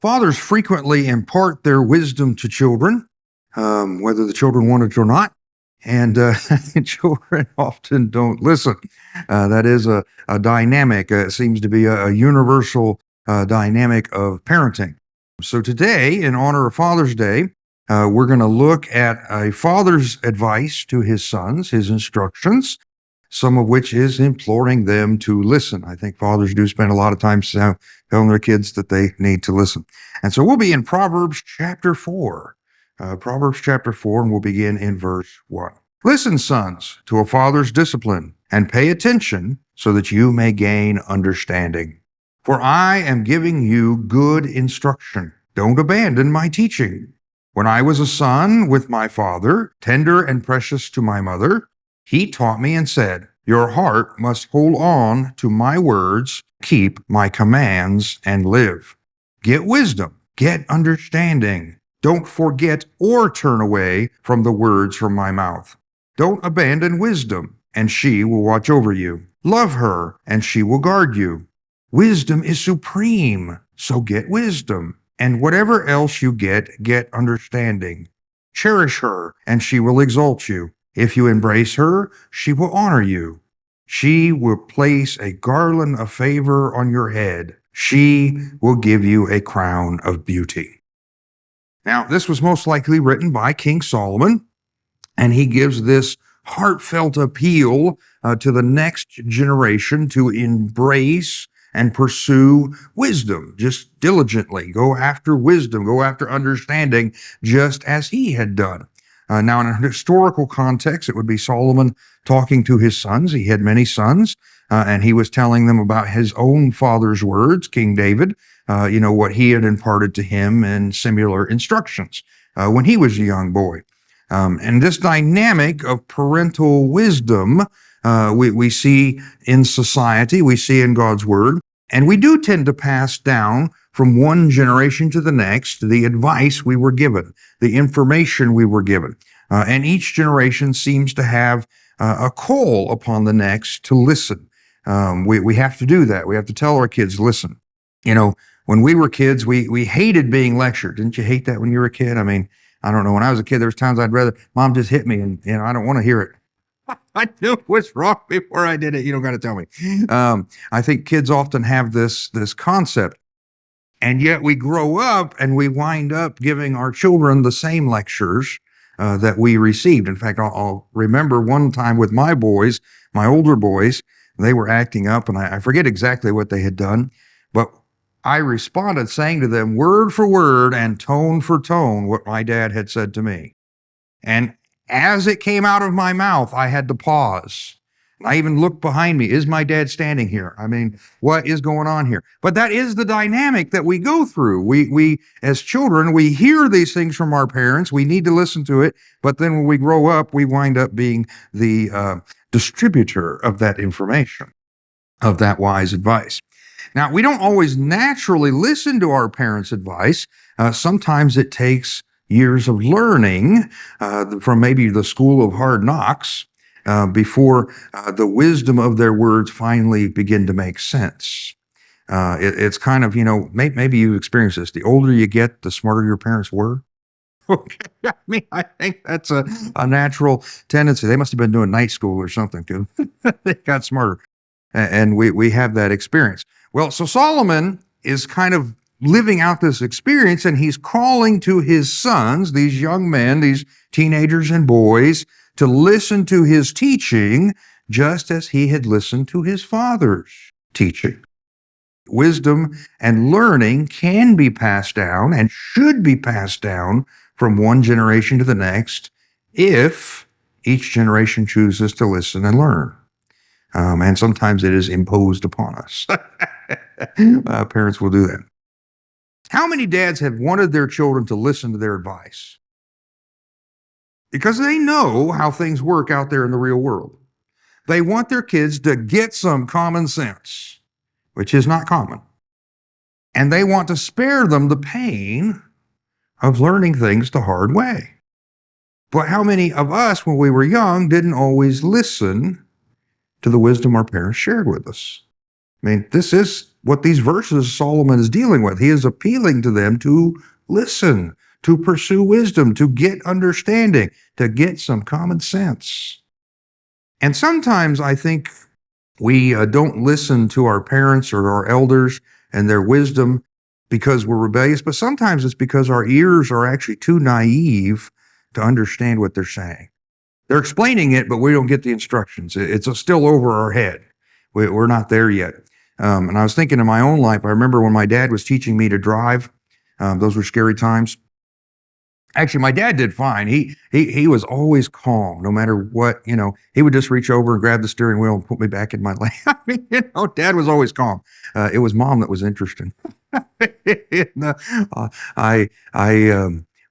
Fathers frequently impart their wisdom to children, whether the children want it or not, and children often don't listen. That is a dynamic. It seems to be a universal dynamic of parenting. So today, in honor of Father's Day, we're going to look at a father's advice to his sons, his instructions, some of which is imploring them to listen. I think fathers do spend a lot of time telling their kids that they need to listen. And so we'll be in Proverbs chapter 4. Proverbs chapter 4, and we'll begin in verse 1. Listen, sons, to a father's discipline, and pay attention so that you may gain understanding. For I am giving you good instruction. Don't abandon my teaching. When I was a son with my father, tender and precious to my mother, he taught me and said, your heart must hold on to my words, keep my commands, and live. Get wisdom, get understanding. Don't forget or turn away from the words from my mouth. Don't abandon wisdom, and she will watch over you. Love her, and she will guard you. Wisdom is supreme, so get wisdom. And whatever else you get understanding. Cherish her, and she will exalt you. If you embrace her, she will honor you. She will place a garland of favor on your head. She will give you a crown of beauty. Now, this was most likely written by King Solomon, and he gives this heartfelt appeal to the next generation to embrace and pursue wisdom, just diligently. Go after wisdom, go after understanding, just as he had done. Now, in a historical context, it would be Solomon talking to his sons. He had many sons, and he was telling them about his own father's words, King David, what he had imparted to him in similar instructions when he was a young boy. And this dynamic of parental wisdom, we see in society, we see in God's word, and we do tend to pass down from one generation to the next the advice we were given, the information we were given. And each generation seems to have a call upon the next to listen. We have to do that. We have to tell our kids, listen. When we were kids, we hated being lectured. Didn't you hate that when you were a kid? I mean, I don't know. When I was a kid, there was times I'd rather mom just hit me, and I don't want to hear it. I knew what's wrong before I did it. You don't got to tell me. I think kids often have this concept, and yet we grow up and we wind up giving our children the same lectures that we received. In fact, I'll remember one time with my boys, my older boys, they were acting up, and I forget exactly what they had done, but I responded saying to them word for word and tone for tone what my dad had said to me. And as it came out of my mouth, I had to pause. I even looked behind me. Is my dad standing here? I mean, what is going on here? But that is the dynamic that we go through. We as children, we hear these things from our parents. We need to listen to it. But then when we grow up, we wind up being the distributor of that information, of that wise advice. Now, we don't always naturally listen to our parents' advice. Sometimes it takes years of learning from maybe the school of hard knocks before the wisdom of their words finally begin to make sense. It's kind of, maybe you've experienced this. The older you get, the smarter your parents were. Okay. I think that's a natural tendency. They must have been doing night school or something too. They got smarter. And we have that experience. Well, so Solomon is kind of living out this experience, and he's calling to his sons, these young men, these teenagers and boys, to listen to his teaching just as he had listened to his father's teaching. Wisdom and learning can be passed down and should be passed down from one generation to the next if each generation chooses to listen and learn. And sometimes it is imposed upon us. Parents will do that. How many dads have wanted their children to listen to their advice? Because they know how things work out there in the real world. They want their kids to get some common sense, which is not common. And they want to spare them the pain of learning things the hard way. But how many of us, when we were young, didn't always listen to the wisdom our parents shared with us? I mean, this is what these verses Solomon is dealing with. He is appealing to them to listen, to pursue wisdom, to get understanding, to get some common sense. And sometimes I think we don't listen to our parents or our elders and their wisdom because we're rebellious, but sometimes it's because our ears are actually too naive to understand what they're saying. They're explaining it, but we don't get the instructions. It's still over our head. We're not there yet. And I was thinking in my own life, I remember when my dad was teaching me to drive, those were scary times. Actually, my dad did fine. He was always calm, no matter what, he would just reach over and grab the steering wheel and put me back in my lane. I mean, Dad was always calm. It was Mom that was interesting.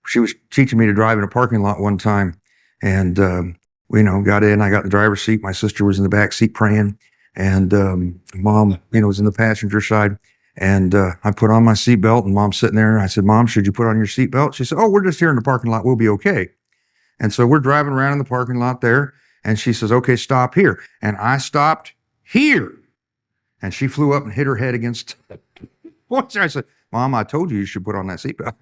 She was teaching me to drive in a parking lot one time, and got in. I got in the driver's seat. My sister was in the back seat praying, and Mom, was in the passenger side. And I put on my seatbelt, and Mom's sitting there. I said, "Mom, should you put on your seatbelt?" She said, "Oh, we're just here in the parking lot. We'll be okay." And so we're driving around in the parking lot there, and she says, "Okay, stop here." And I stopped here, and she flew up and hit her head against the poster. I said, "Mom, I told you should put on that seatbelt."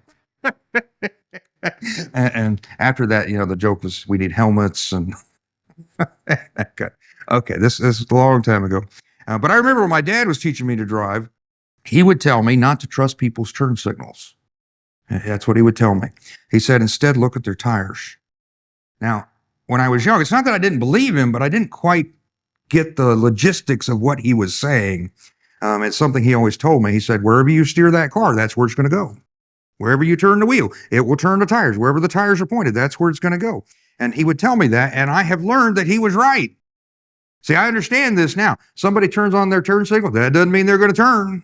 and after that, the joke was we need helmets and. Okay, this is a long time ago. But I remember when my dad was teaching me to drive, he would tell me not to trust people's turn signals. That's what he would tell me. He said, instead, look at their tires. Now, when I was young, it's not that I didn't believe him, but I didn't quite get the logistics of what he was saying. It's something he always told me. He said, wherever you steer that car, that's where it's going to go. Wherever you turn the wheel, it will turn the tires. Wherever the tires are pointed, that's where it's going to go. And he would tell me that, and I have learned that he was right. See, I understand this now. Somebody turns on their turn signal. That doesn't mean they're going to turn.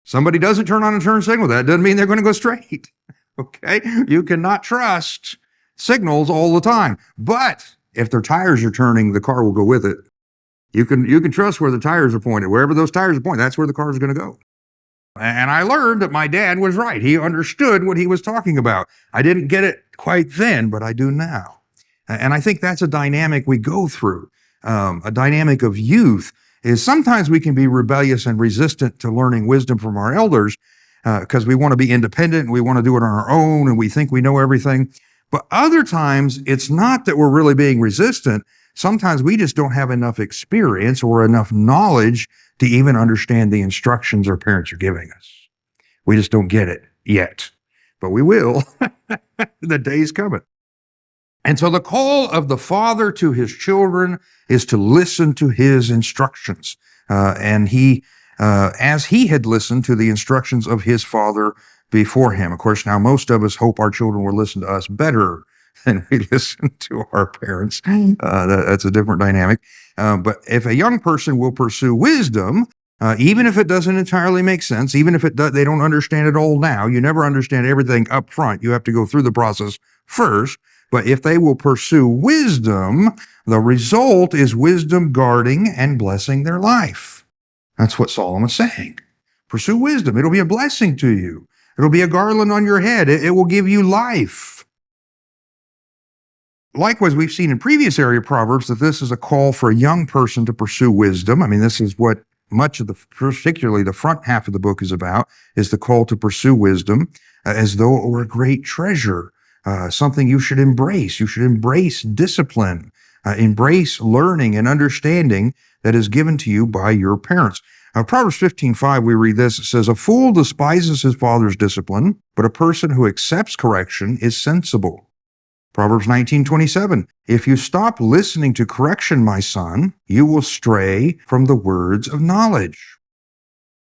Somebody doesn't turn on a turn signal. That doesn't mean they're going to go straight. Okay? You cannot trust signals all the time. But if their tires are turning, the car will go with it. You can trust where the tires are pointed. Wherever those tires are pointed, that's where the car is going to go. And I learned that my dad was right. He understood what he was talking about. I didn't get it quite then, but I do now. And I think that's a dynamic we go through. A dynamic of youth is sometimes we can be rebellious and resistant to learning wisdom from our elders because we want to be independent and we want to do it on our own and we think we know everything. But other times, it's not that we're really being resistant. Sometimes we just don't have enough experience or enough knowledge to even understand the instructions our parents are giving us. We just don't get it yet, but we will. The day's coming. And so the call of the father to his children is to listen to his instructions. And he, as he had listened to the instructions of his father before him. Of course, now most of us hope our children will listen to us better than we listen to our parents. That's a different dynamic. But if a young person will pursue wisdom, even if it doesn't entirely make sense, even if they don't understand it all now, you never understand everything up front. You have to go through the process first. But if they will pursue wisdom, the result is wisdom guarding and blessing their life. That's what Solomon's saying. Pursue wisdom. It'll be a blessing to you. It'll be a garland on your head. It will give you life. Likewise, we've seen in previous area of Proverbs that this is a call for a young person to pursue wisdom. I mean, this is what much of particularly the front half of the book is about, is the call to pursue wisdom as though it were a great treasure. Something you should embrace. You should embrace discipline, embrace learning and understanding that is given to you by your parents. Proverbs 15:5, we read this. It says, a fool despises his father's discipline, but a person who accepts correction is sensible. Proverbs 19:27, if you stop listening to correction, my son, you will stray from the words of knowledge.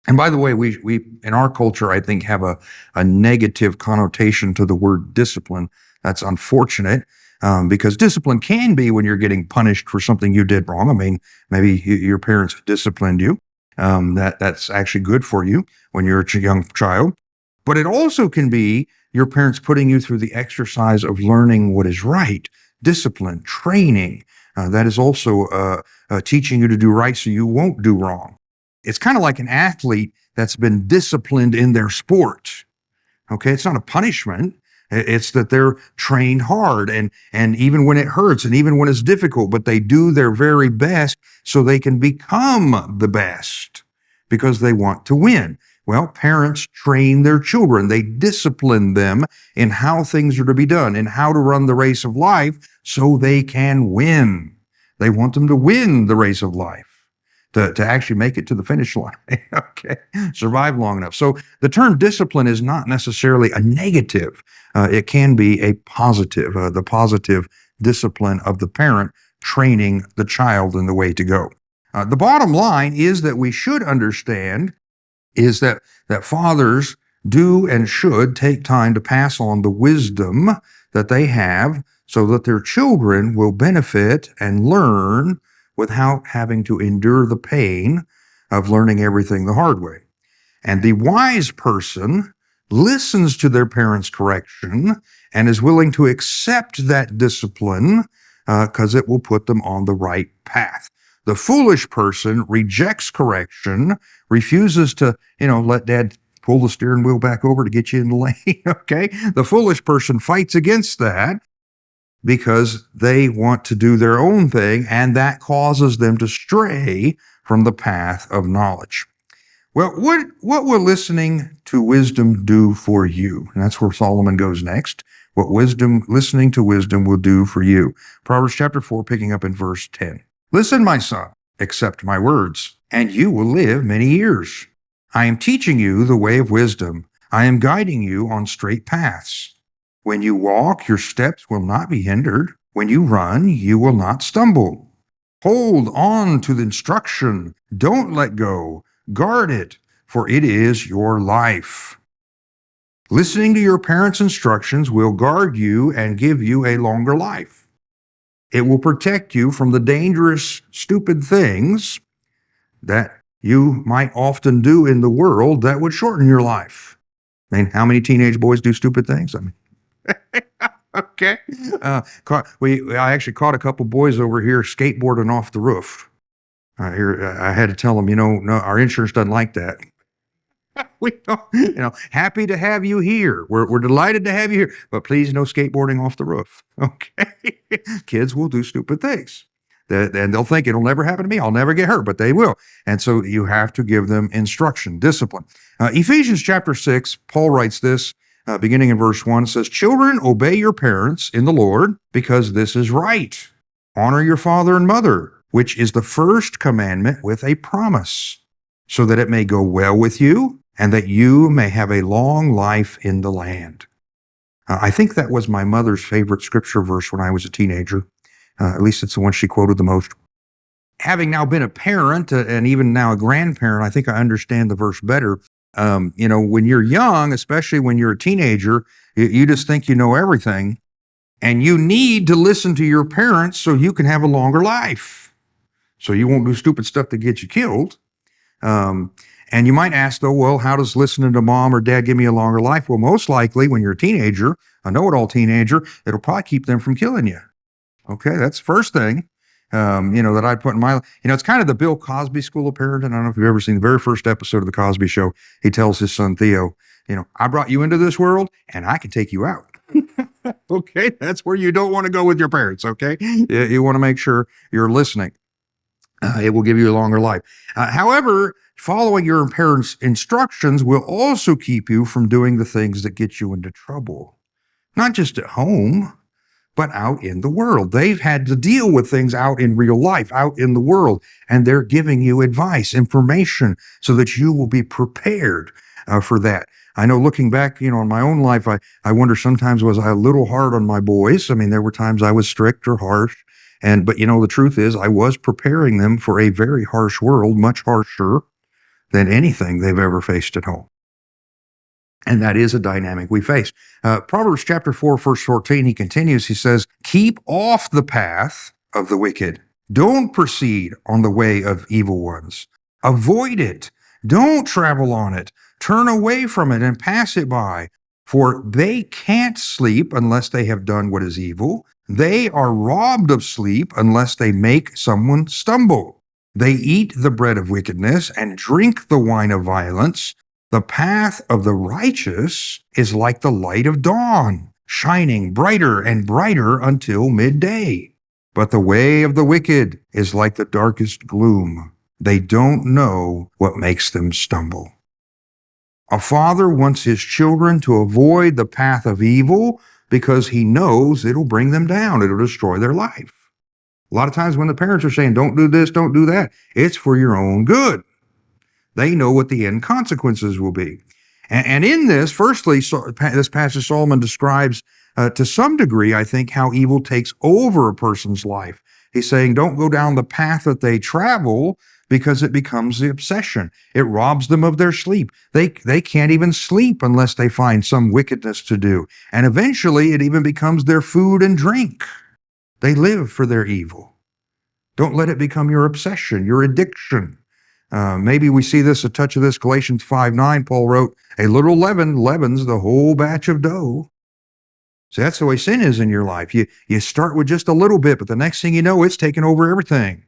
And by the way, we in our culture, I think, have a negative connotation to the word discipline. That's unfortunate because discipline can be when you're getting punished for something you did wrong. I mean, maybe your parents disciplined you. That's actually good for you when you're a young child. But it also can be your parents putting you through the exercise of learning what is right, discipline, training. That is also teaching you to do right so you won't do wrong. It's kind of like an athlete that's been disciplined in their sport. Okay, it's not a punishment. It's that they're trained hard and even when it hurts and even when it's difficult, but they do their very best so they can become the best because they want to win. Well, parents train their children. They discipline them in how things are to be done and how to run the race of life so they can win. They want them to win the race of life, to actually make it to the finish line, okay? Survive long enough. So the term discipline is not necessarily a negative. It can be a positive, the positive discipline of the parent training the child in the way to go. The bottom line is that we should understand is that fathers do and should take time to pass on the wisdom that they have so that their children will benefit and learn without having to endure the pain of learning everything the hard way. And the wise person listens to their parents' correction and is willing to accept that discipline because it will put them on the right path. The foolish person rejects correction, refuses to, let dad pull the steering wheel back over to get you in the lane, okay? The foolish person fights against that because they want to do their own thing, and that causes them to stray from the path of knowledge. Well, what will listening to wisdom do for you? And that's where Solomon goes next. What listening to wisdom will do for you. Proverbs chapter 4, picking up in verse 10. Listen, my son, accept my words, and you will live many years. I am teaching you the way of wisdom. I am guiding you on straight paths. When you walk, your steps will not be hindered. When you run, you will not stumble. Hold on to the instruction. Don't let go. Guard it, for it is your life. Listening to your parents' instructions will guard you and give you a longer life. It will protect you from the dangerous, stupid things that you might often do in the world that would shorten your life. I mean, how many teenage boys do stupid things? I mean, okay. I actually caught a couple boys over here skateboarding off the roof. I had to tell them, no, our insurance doesn't like that. We don't, happy to have you here. We're delighted to have you here, but please no skateboarding off the roof. Okay. Kids will do stupid things. And they'll think it'll never happen to me. I'll never get hurt, but they will. And so you have to give them instruction, discipline. Ephesians chapter 6, Paul writes this, beginning in verse 1, says, Children, obey your parents in the Lord, because this is right. Honor your father and mother, which is the first commandment with a promise, so that it may go well with you, and that you may have a long life in the land. I think that was my mother's favorite scripture verse when I was a teenager. At least it's the one she quoted the most. Having now been a parent and even now a grandparent, I think I understand the verse better. When you're young, especially when you're a teenager, you just think you know everything, and you need to listen to your parents so you can have a longer life. So you won't do stupid stuff that gets you killed. And you might ask, though, well, how does listening to mom or dad give me a longer life? Well, most likely when you're a teenager, a know-it-all teenager, it'll probably keep them from killing you. Okay, that's the first thing, that I'd put in my, it's kind of the Bill Cosby school of parenting. I don't know if you've ever seen the very first episode of The Cosby Show. He tells his son, Theo, I brought you into this world and I can take you out. Okay, that's where you don't want to go with your parents, okay? You want to make sure you're listening. It will give you a longer life. However, following your parents' instructions will also keep you from doing the things that get you into trouble. Not just at home, but out in the world. They've had to deal with things out in real life, out in the world, and they're giving you advice, information, so that you will be prepared for that. I know looking back, on my own life, I wonder sometimes, was I a little hard on my boys? I mean, there were times I was strict or harsh. But the truth is I was preparing them for a very harsh world, much harsher than anything they've ever faced at home. And that is a dynamic we face. Proverbs chapter 4, verse 14, he continues, he says, keep off the path of the wicked. Don't proceed on the way of evil ones. Avoid it. Don't travel on it. Turn away from it and pass it by. For they can't sleep unless they have done what is evil. They are robbed of sleep unless they make someone stumble. They eat the bread of wickedness and drink the wine of violence. The path of the righteous is like the light of dawn, shining brighter and brighter until midday. But the way of the wicked is like the darkest gloom. They don't know what makes them stumble. A father wants his children to avoid the path of evil because he knows it'll bring them down. It'll destroy their life. A lot of times when the parents are saying, don't do this, don't do that, it's for your own good. They know what the end consequences will be. And in this, firstly, this passage Solomon describes to some degree, I think, how evil takes over a person's life. He's saying, don't go down the path that they travel because it becomes the obsession. It robs them of their sleep. They can't even sleep unless they find some wickedness to do. And eventually, it even becomes their food and drink. They live for their evil. Don't let it become your obsession, your addiction. Maybe we see this, a touch of this, Galatians 5:9, Paul wrote, a little leaven leavens the whole batch of dough. So that's the way sin is in your life. You start with just a little bit, but the next thing you know, it's taken over everything.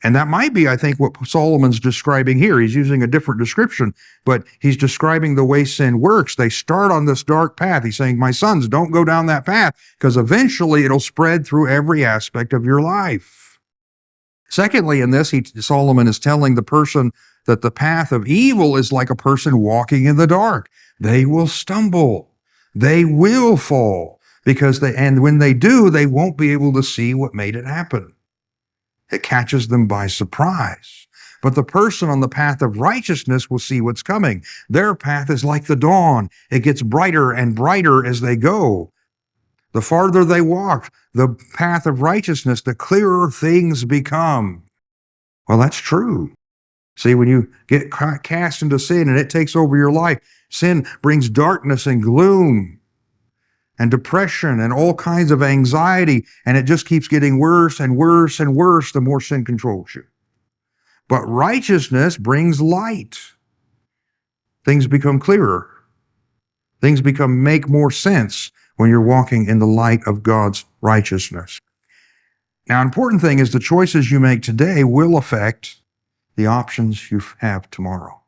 And that might be, I think, what Solomon's describing here. He's using a different description, but he's describing the way sin works. They start on this dark path. He's saying, my sons, don't go down that path, because eventually it'll spread through every aspect of your life. Secondly, in this, Solomon is telling the person that the path of evil is like a person walking in the dark. They will stumble. They will fall, and when they do, they won't be able to see what made it happen. It catches them by surprise. But the person on the path of righteousness will see what's coming. Their path is like the dawn. It gets brighter and brighter as they go. The farther they walk, the path of righteousness, the clearer things become. Well, that's true. See, when you get cast into sin and it takes over your life, sin brings darkness and gloom and depression and all kinds of anxiety, and it just keeps getting worse and worse and worse the more sin controls you. But righteousness brings light. Things become clearer. Things make more sense when you're walking in the light of God's righteousness. Now, an important thing is the choices you make today will affect the options you have tomorrow.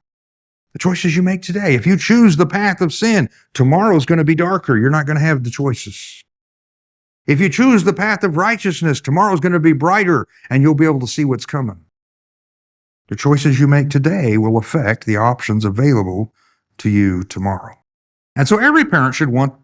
The choices you make today. If you choose the path of sin, tomorrow's going to be darker. You're not going to have the choices. If you choose the path of righteousness, tomorrow's going to be brighter and you'll be able to see what's coming. The choices you make today will affect the options available to you tomorrow. And so every parent should want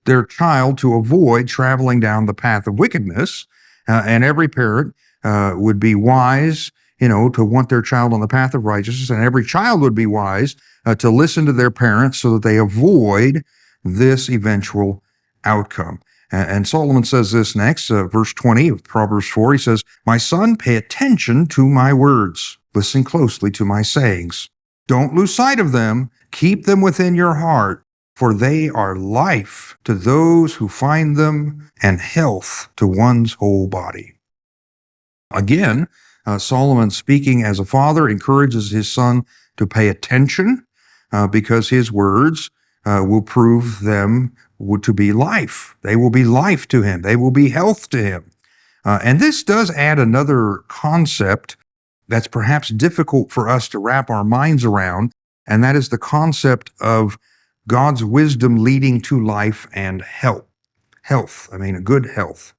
their child to avoid traveling down the path of wickedness, and every parent would be wise to want their child on the path of righteousness, and every child would be wise to listen to their parents so that they avoid this eventual outcome. And Solomon says this next, verse 20 of Proverbs 4, he says, my son, pay attention to my words. Listen closely to my sayings. Don't lose sight of them. Keep them within your heart, for they are life to those who find them and health to one's whole body. Again, Solomon, speaking as a father, encourages his son to pay attention because his words will prove them to be life. They will be life to him. They will be health to him. And this does add another concept that's perhaps difficult for us to wrap our minds around, and that is the concept of God's wisdom leading to life and health. A good health.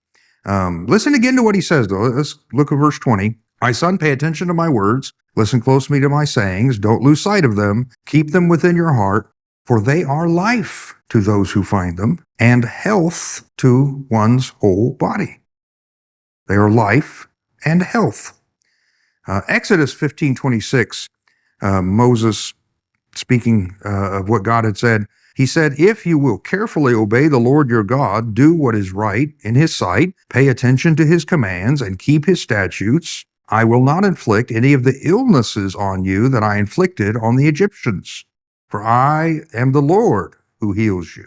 Listen again to what he says, though. Let's look at verse 20. My son, pay attention to my words. Listen closely to my sayings. Don't lose sight of them. Keep them within your heart, for they are life to those who find them and health to one's whole body. They are life and health. Exodus 15:26, Moses speaking of what God had said, he said, if you will carefully obey the Lord your God, do what is right in his sight, pay attention to his commands, and keep his statutes, I will not inflict any of the illnesses on you that I inflicted on the Egyptians, for I am the Lord who heals you.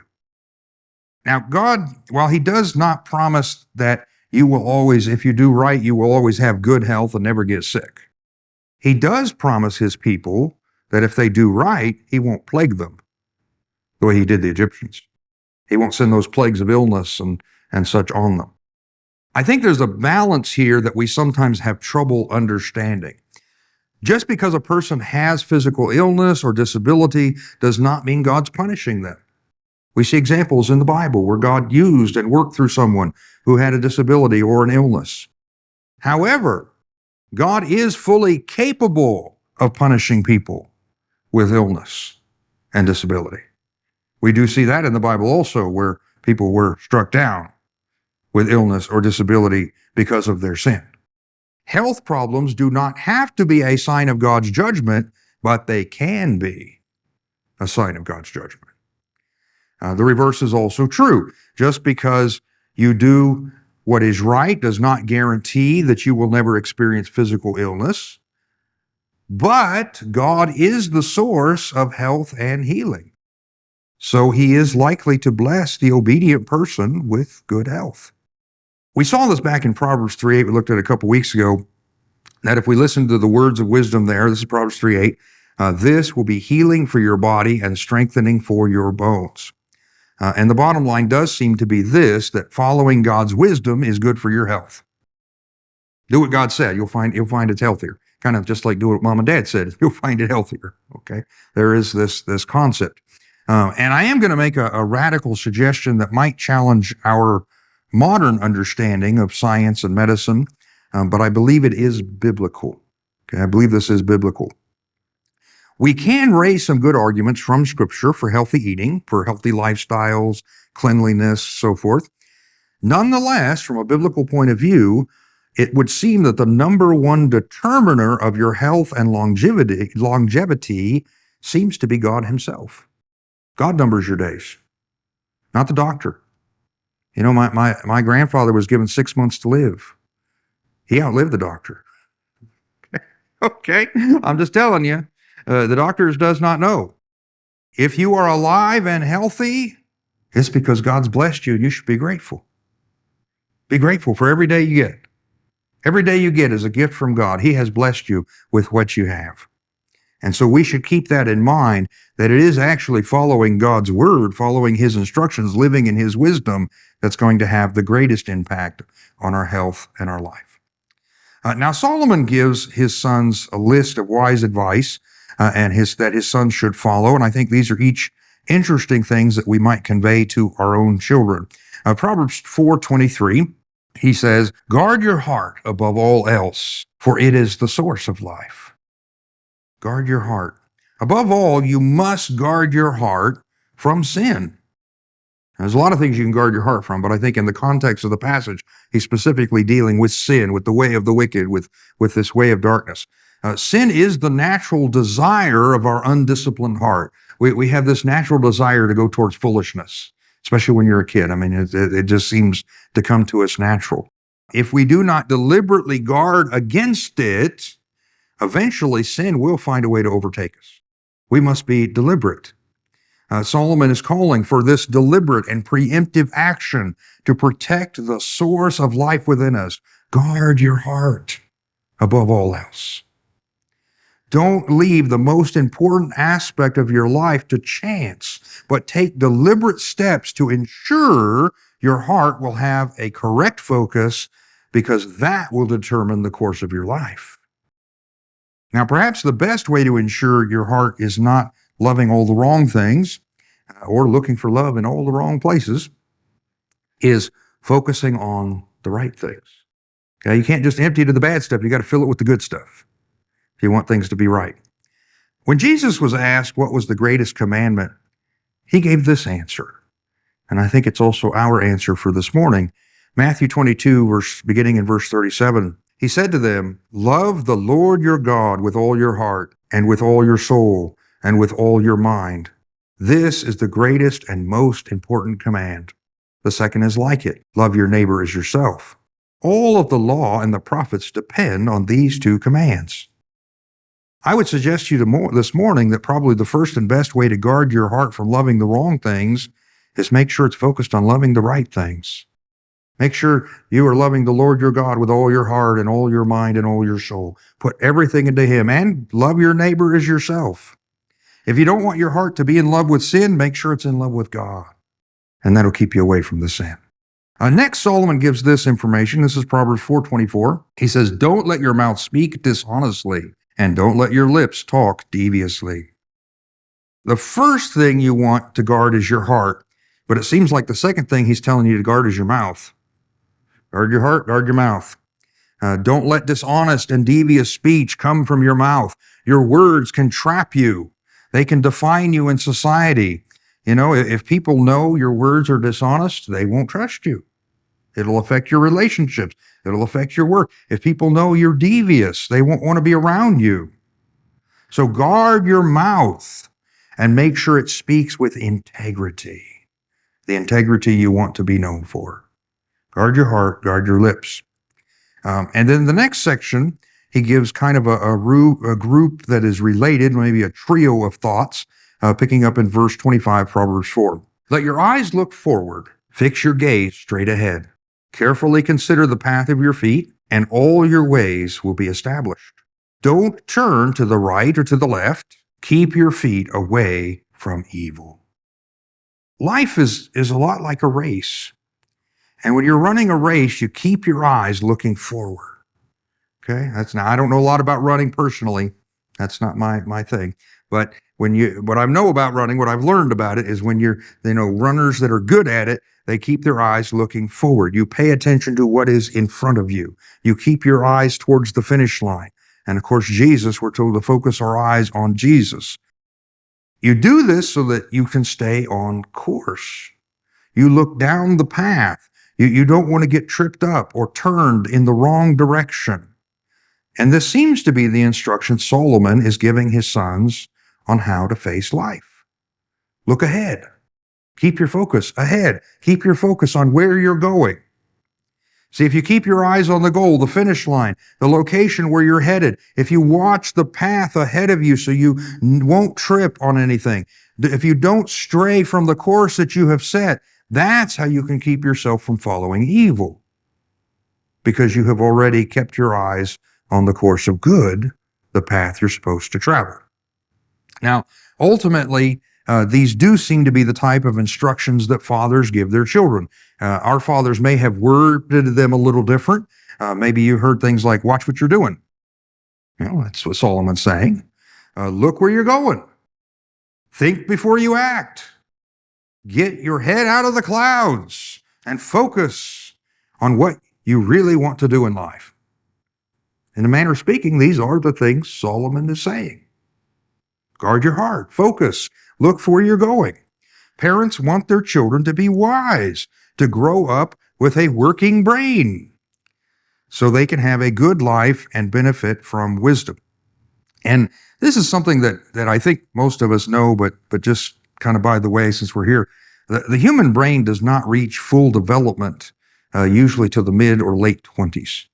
Now, God, while he does not promise that you will always, if you do right, you will always have good health and never get sick, he does promise his people that if they do right, he won't plague them the way he did the Egyptians. He won't send those plagues of illness and such on them. I think there's a balance here that we sometimes have trouble understanding. Just because a person has physical illness or disability does not mean God's punishing them. We see examples in the Bible where God used and worked through someone who had a disability or an illness. However, God is fully capable of punishing people with illness and disability. We do see that in the Bible also, where people were struck down with illness or disability because of their sin. Health problems do not have to be a sign of God's judgment, but they can be a sign of God's judgment. The reverse is also true. Just because you do what is right does not guarantee that you will never experience physical illness, but God is the source of health and healing. So he is likely to bless the obedient person with good health. We saw this back in Proverbs 3:8. We looked at it a couple weeks ago, that if we listen to the words of wisdom there, this is Proverbs 3:8, this will be healing for your body and strengthening for your bones. And the bottom line does seem to be this, that following God's wisdom is good for your health. Do what God said. You'll find it's healthier. Kind of just like do what Mom and Dad said. You'll find it healthier. Okay. There is this concept. And I am going to make a radical suggestion that might challenge our modern understanding of science and medicine, but I believe it is biblical. Okay. I believe this is biblical. We can raise some good arguments from Scripture for healthy eating, for healthy lifestyles, cleanliness, so forth. Nonetheless, from a biblical point of view, it would seem that the number one determiner of your health and longevity seems to be God himself. God numbers your days, not the doctor. You know, my grandfather was given 6 months to live. He outlived the doctor. Okay, I'm just telling you. The doctors does not know. If you are alive and healthy, it's because God's blessed you, and you should be grateful. Be grateful for every day you get. Every day you get is a gift from God. He has blessed you with what you have. And so we should keep that in mind, that it is actually following God's word, following his instructions, living in his wisdom, that's going to have the greatest impact on our health and our life. Now, Solomon gives his sons a list of wise advice that his sons should follow. And I think these are each interesting things that we might convey to our own children. Proverbs 4:23, he says, guard your heart above all else, for it is the source of life. Guard your heart. Above all, you must guard your heart from sin. There's a lot of things you can guard your heart from, but I think in the context of the passage, he's specifically dealing with sin, with the way of the wicked, with this way of darkness. Sin is the natural desire of our undisciplined heart. We have this natural desire to go towards foolishness, especially when you're a kid. I mean, it just seems to come to us natural. If we do not deliberately guard against it, eventually sin will find a way to overtake us. We must be deliberate. Solomon is calling for this deliberate and preemptive action to protect the source of life within us. Guard your heart above all else. Don't leave the most important aspect of your life to chance, but take deliberate steps to ensure your heart will have a correct focus, because that will determine the course of your life. Now, perhaps the best way to ensure your heart is not loving all the wrong things or looking for love in all the wrong places is focusing on the right things. Okay, you can't just empty to the bad stuff. You got to fill it with the good stuff if you want things to be right. When Jesus was asked what was the greatest commandment, he gave this answer. And I think it's also our answer for this morning. Matthew 22, beginning in verse 37, he said to them, love the Lord your God with all your heart and with all your soul and with all your mind. This is the greatest and most important command. The second is like it. Love your neighbor as yourself. All of the law and the prophets depend on these two commands. I would suggest to you this morning that probably the first and best way to guard your heart from loving the wrong things is make sure it's focused on loving the right things. Make sure you are loving the Lord your God with all your heart and all your mind and all your soul. Put everything into him, and love your neighbor as yourself. If you don't want your heart to be in love with sin, make sure it's in love with God, and that'll keep you away from the sin. Next, Solomon gives this information. This is Proverbs 4:24. He says, don't let your mouth speak dishonestly, and don't let your lips talk deviously. The first thing you want to guard is your heart, but it seems like the second thing he's telling you to guard is your mouth. Guard your heart, guard your mouth. Don't let dishonest and devious speech come from your mouth. Your words can trap you. They can define you in society. You know, if people know your words are dishonest, they won't trust you. It'll affect your relationships. It'll affect your work. If people know you're devious, they won't want to be around you. So guard your mouth and make sure it speaks with integrity, the integrity you want to be known for. Guard your heart, guard your lips. And then the next section, he gives kind of a group that is related, maybe a trio of thoughts, picking up in verse 25, Proverbs 4. Let your eyes look forward. Fix your gaze straight ahead. Carefully consider the path of your feet, and all your ways will be established. Don't turn to the right or to the left. Keep your feet away from evil. Life is a lot like a race. And when you're running a race, you keep your eyes looking forward. Okay? Now, I don't know a lot about running personally. That's not my thing. But what I know about running, what I've learned about it is when runners that are good at it, they keep their eyes looking forward. You pay attention to what is in front of you. You keep your eyes towards the finish line. And of course, Jesus, we're told to focus our eyes on Jesus. You do this so that you can stay on course. You look down the path. You don't want to get tripped up or turned in the wrong direction. And this seems to be the instruction Solomon is giving his sons on how to face life. Look ahead. Keep your focus ahead. Keep your focus on where you're going. See, if you keep your eyes on the goal, the finish line, the location where you're headed, if you watch the path ahead of you so you won't trip on anything, if you don't stray from the course that you have set, that's how you can keep yourself from following evil, because you have already kept your eyes on the course of good, the path you're supposed to travel. Now, ultimately, these do seem to be the type of instructions that fathers give their children. Our fathers may have worded them a little different. Maybe you heard things like, watch what you're doing. That's what Solomon's saying. Look where you're going. Think before you act. Get your head out of the clouds and focus on what you really want to do in life. In a manner of speaking, these are the things Solomon is saying. Guard your heart. Focus. Look for where you're going. Parents want their children to be wise, to grow up with a working brain, so they can have a good life and benefit from wisdom. And this is something that I think most of us know, but just kind of by the way, since we're here, the human brain does not reach full development usually till the mid or late 20s.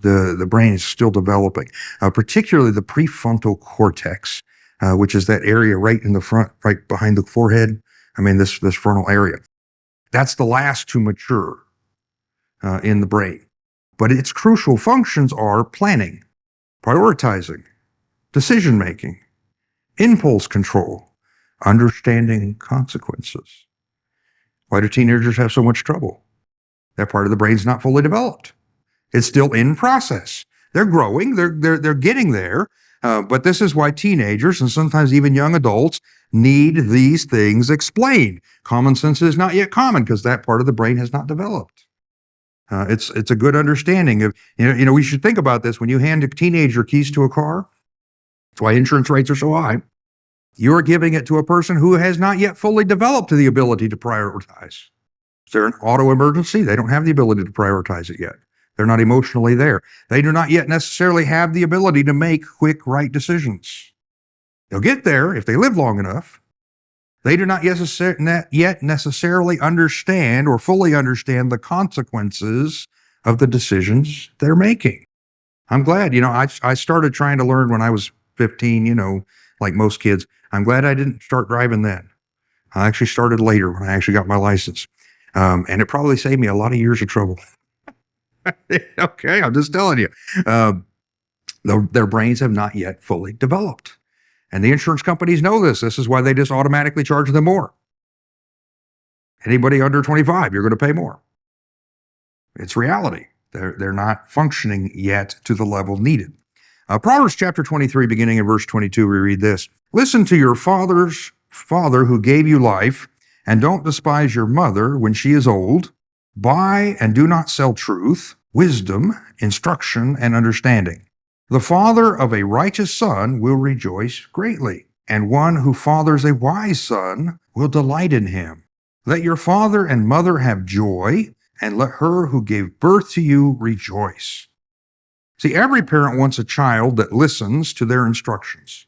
The brain is still developing, particularly the prefrontal cortex, which is that area right in the front, right behind the forehead. This frontal area. That's the last to mature in the brain. But its crucial functions are planning, prioritizing, decision-making, impulse control, understanding consequences. Why do teenagers have so much trouble? That part of the brain's not fully developed. It's still in process. They're growing, they're getting there, but this is why teenagers and sometimes even young adults need these things explained. Common sense is not yet common because that part of the brain has not developed. It's a good understanding of, we should think about this when you hand a teenager keys to a car. That's why insurance rates are so high. You're giving it to a person who has not yet fully developed the ability to prioritize. Is there an auto emergency? They don't have the ability to prioritize it yet. They're not emotionally there. They do not yet necessarily have the ability to make quick, right decisions. They'll get there if they live long enough. They do not yet necessarily understand or fully understand the consequences of the decisions they're making. I'm glad, I started trying to learn when I was 15, like most kids. I'm glad I didn't start driving then. I actually started later when I actually got my license. And it probably saved me a lot of years of trouble. Okay, I'm just telling you. Their brains have not yet fully developed. And the insurance companies know this. This is why they just automatically charge them more. Anybody under 25, you're going to pay more. It's reality. They're not functioning yet to the level needed. Proverbs chapter 23, beginning in verse 22, we read this. Listen to your father's father who gave you life, and don't despise your mother when she is old. Buy and do not sell truth. wisdom, instruction, and understanding. The father of a righteous son will rejoice greatly, and one who fathers a wise son will delight in him. Let your father and mother have joy, and let her who gave birth to you rejoice. See, every parent wants a child that listens to their instructions.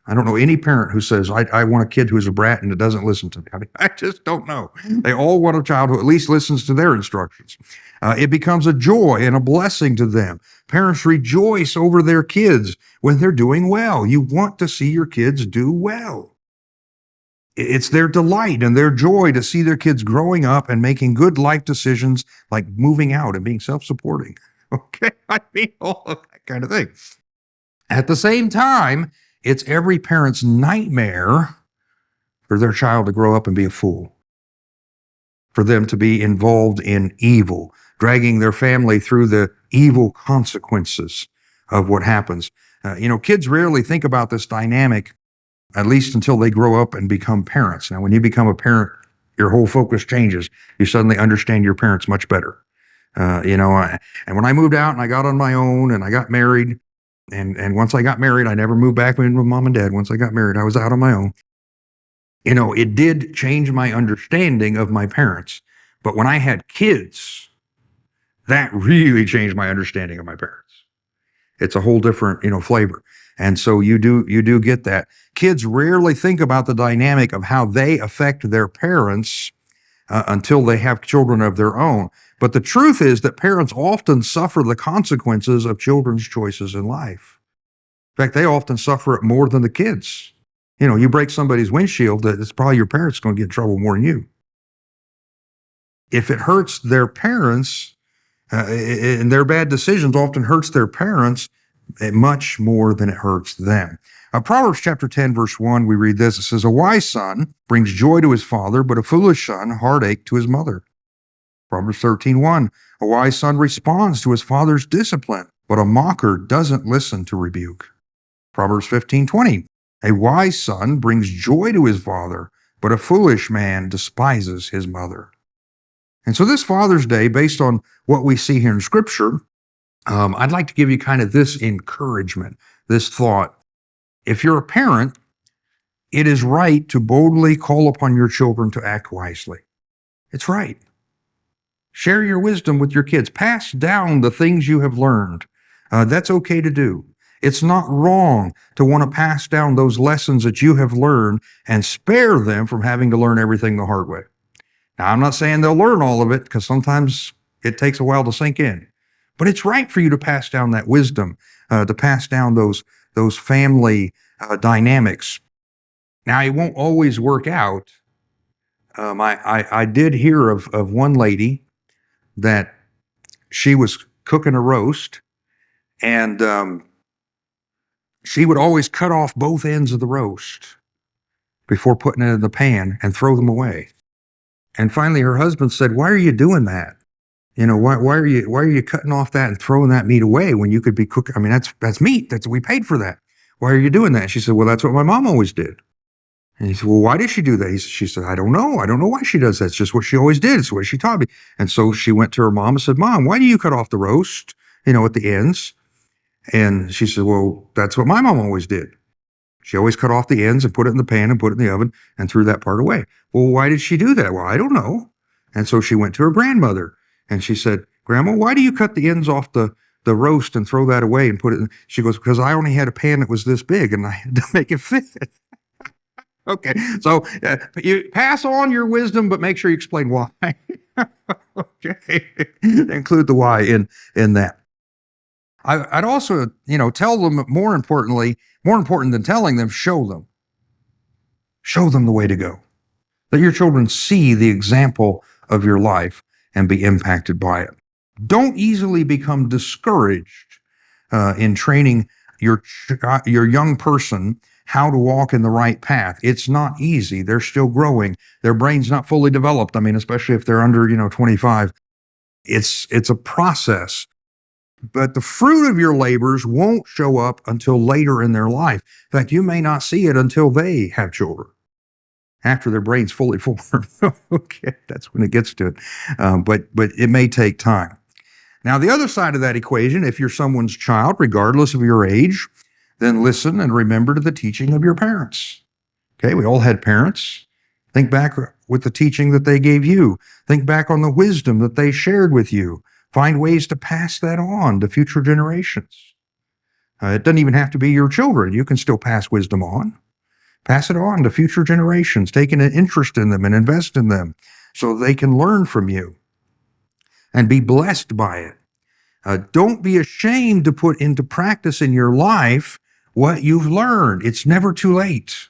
I don't know any parent who says, I want a kid who's a brat and that doesn't listen to me. I just don't know. They all want a child who at least listens to their instructions. It becomes a joy and a blessing to them. Parents rejoice over their kids when they're doing well. You want to see your kids do well. It's their delight and their joy to see their kids growing up and making good life decisions like moving out and being self-supporting. Okay, I mean, all of that kind of thing. At the same time, it's every parent's nightmare for their child to grow up and be a fool, for them to be involved in evil, dragging their family through the evil consequences of what happens. Kids rarely think about this dynamic, at least until they grow up and become parents. Now, when you become a parent, your whole focus changes. You suddenly understand your parents much better. And when I moved out and I got on my own and I got married, and once I got married, I never moved back in with mom and dad. Once I got married, I was out on my own. It did change my understanding of my parents. But when I had kids, that really changed my understanding of my parents. It's a whole different, flavor. And so you do get that. Kids rarely think about the dynamic of how they affect their parents until they have children of their own. But the truth is that parents often suffer the consequences of children's choices in life. In fact, they often suffer it more than the kids. You break somebody's windshield, it's probably your parents going to get in trouble more than you. If it hurts their parents, and their bad decisions often hurts their parents much more than it hurts them. Proverbs chapter 10, verse 1, we read this. It says, a wise son brings joy to his father, but a foolish son, heartache to his mother. Proverbs 13:1, a wise son responds to his father's discipline, but a mocker doesn't listen to rebuke. Proverbs 15:20, a wise son brings joy to his father, but a foolish man despises his mother. And so this Father's Day, based on what we see here in Scripture, I'd like to give you kind of this encouragement, this thought. If you're a parent, it is right to boldly call upon your children to act wisely. It's right. Share your wisdom with your kids. Pass down the things you have learned. That's okay to do. It's not wrong to want to pass down those lessons that you have learned and spare them from having to learn everything the hard way. Now, I'm not saying they'll learn all of it because sometimes it takes a while to sink in. But it's right for you to pass down that wisdom, to pass down those family dynamics. Now, it won't always work out. I did hear of one lady that she was cooking a roast, and she would always cut off both ends of the roast before putting it in the pan and throw them away. And finally, her husband said, "Why are you doing that? Why are you cutting off that and throwing that meat away when you could be cooking? I mean, that's meat. We paid for that. Why are you doing that?" She said, "Well, that's what my mom always did." And he said, "Well, why did she do that?" She said, "I don't know. I don't know why she does that. It's just what she always did. It's what she taught me." And so she went to her mom and said, "Mom, why do you cut off the roast, at the ends?" And she said, "Well, that's what my mom always did. She always cut off the ends and put it in the pan and put it in the oven and threw that part away." "Well, why did she do that?" "Well, I don't know." And so she went to her grandmother and she said, "Grandma, why do you cut the ends off the roast and throw that away and put it in?" She goes, "Because I only had a pan that was this big and I had to make it fit." Okay, so you pass on your wisdom, but make sure you explain why. Okay, include the why in that. I'd also, tell them more important than telling them, show them the way to go. Let your children see the example of your life and be impacted by it. Don't easily become discouraged in training your young person how to walk in the right path. It's not easy. They're still growing. Their brain's not fully developed. I mean, especially if they're under, 25. It's a process. But the fruit of your labors won't show up until later in their life. In fact, you may not see it until they have children, after their brain's fully formed. Okay, that's when it gets to it. But it may take time. Now, the other side of that equation, if you're someone's child, regardless of your age, then listen and remember to the teaching of your parents. Okay, we all had parents. Think back with the teaching that they gave you. Think back on the wisdom that they shared with you. Find ways to pass that on to future generations. It doesn't even have to be your children. You can still pass wisdom on. Pass it on to future generations, taking an interest in them and invest in them so they can learn from you and be blessed by it. Don't be ashamed to put into practice in your life what you've learned. It's never too late.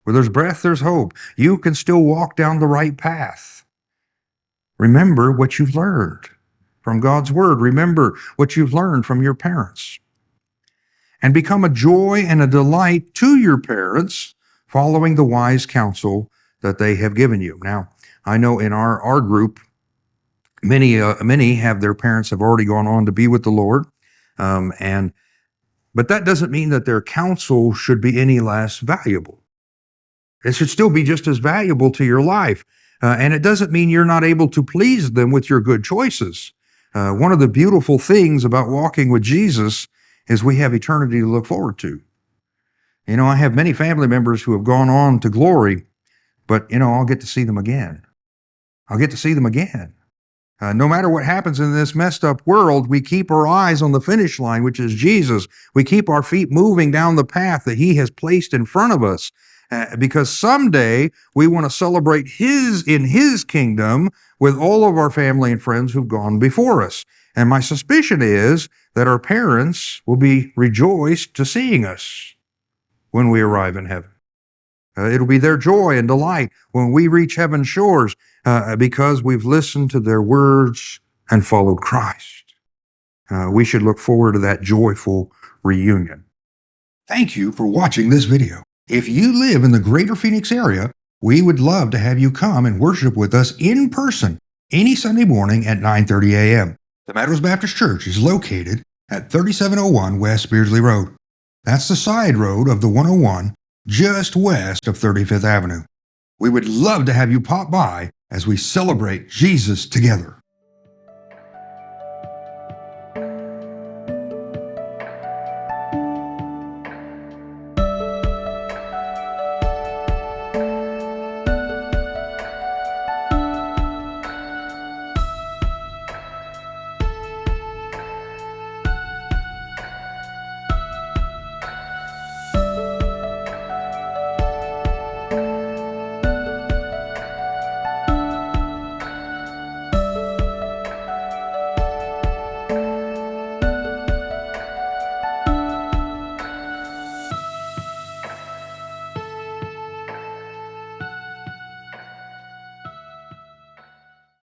Where there's breath, there's hope. You can still walk down the right path. Remember what you've learned from God's word. Remember what you've learned from your parents. And become a joy and a delight to your parents, following the wise counsel that they have given you. Now, I know in our group, many have their parents have already gone on to be with the Lord, but that doesn't mean that their counsel should be any less valuable. It should still be just as valuable to your life, and it doesn't mean you're not able to please them with your good choices. One of the beautiful things about walking with Jesus is we have eternity to look forward to. You know, I have many family members who have gone on to glory, but, I'll get to see them again. I'll get to see them again. No matter what happens in this messed up world, we keep our eyes on the finish line, which is Jesus. We keep our feet moving down the path that he has placed in front of us, because someday we want to celebrate in his kingdom with all of our family and friends who've gone before us. And my suspicion is that our parents will be rejoiced to seeing us when we arrive in heaven. It'll be their joy and delight when we reach heaven's shores because we've listened to their words and followed Christ. We should look forward to that joyful reunion. Thank you for watching this video. If you live in the greater Phoenix area, we would love to have you come and worship with us in person any Sunday morning at 9:30 a.m. The Meadows Baptist Church is located at 3701 West Beardsley Road. That's the side road of the 101, just west of 35th Avenue. We would love to have you pop by as we celebrate Jesus together.